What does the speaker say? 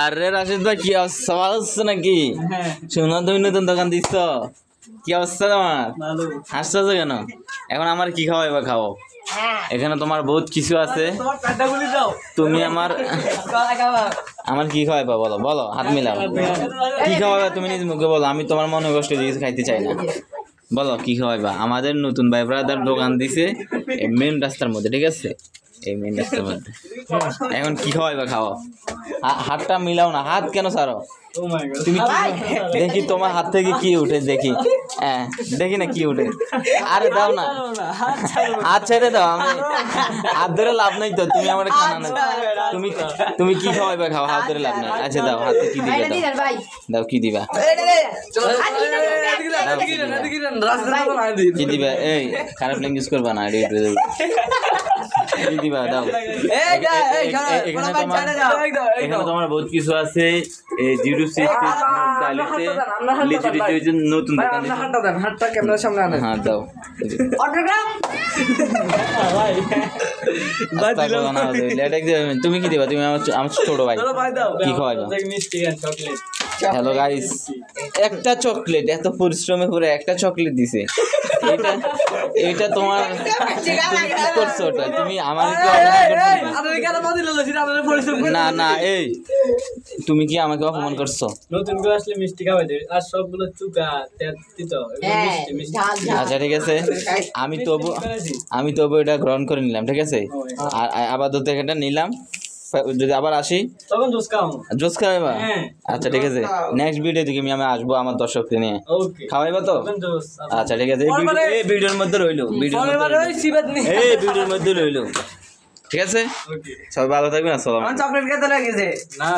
আরে রাশিদ ভাই কি অবস্থা, ভালো হচ্ছে নাকি? শোনো তুমি নতুন দোকান দিচ্ছ, কি অবস্থা তোমার? হাসতেছো কেন? এখন আমার কি খাওয়া এবার খাও, এখানে তোমার বহুত কিছু আছে। তুমি আমার কি খাওয়াইবা বলো, বলো হাত মিলাও। কি খাওয়াইবা তুমি নিজ মুখে বলো, আমি তোমার মনে কষ্ট দিয়ে কিছু খাইতে চাই না। বলো কি খাওয়াইবা? আমাদের নতুন ভাই ব্রাদার দোকান দিছে এই মেন রাস্তার মধ্যে, ঠিক আছে? এই মেন রাস্তার মধ্যে এখন কি খাওয়াইবা খাও। হাতটা মিলাও না, হাত কেন ছাড়ো তুমি? দেখি তোমার হাত থেকে কি উঠে, দেখি। হ্যাঁ দেখি না কি উঠে। আরে দাও না, হাত ছেড়ে দাও। আমি হাত ধরে লাভ নাই তো, তুমি আমার খানা না। তুমি কি খাওয়াইবা খাও, হাত ধরে লাভ নাই। আচ্ছা দাও, হাতে কি দিবা? দাও কি দিবা? কি দিবা? এই খারাপ ল্যাঙ্গুয়েজ করবা না, কি দিবা? দাও। এখানে তোমার বহুত কিছু আছে। এই জিরো নতুন দোকান। হ্যাঁ দাও। তুমি কি দিবা? তুমি আমার ছোট ভাই, কি খাওয়াইবা? হ্যালো গাইস, একটা চকলেট, এত পরিশ্রমে করে একটা চকলেট দিছে। এটা তোমার করছো ওটা, তুমি আমার না না। এই তুমি কি আমাকে অপমান করছো? নতুন করে আসলে মিষ্টি খাওয়াই দেবে, আর সবগুলো চুকা তিতো। আচ্ছা ঠিক আছে, আমি তবু এটা গ্রহণ করে নিলাম, ঠিক আছে? আর আপাতত এটা নিলাম, যদি আবার আসি তখন জুস খাওয়াইবা? আচ্ছা ঠিক আছে, নেক্সট ভিডিও থেকে আমি আসবো আমার দর্শককে নিয়ে, খাওয়াইবা তো? আচ্ছা ঠিক আছে, এই ভিডিওর মধ্যে রইলো, ভিডিওর মধ্যে রইলো, ঠিক আছে? সবাই ভালো থাকবেন। আসসালাম। চকলেট খেতে লাগেছে না।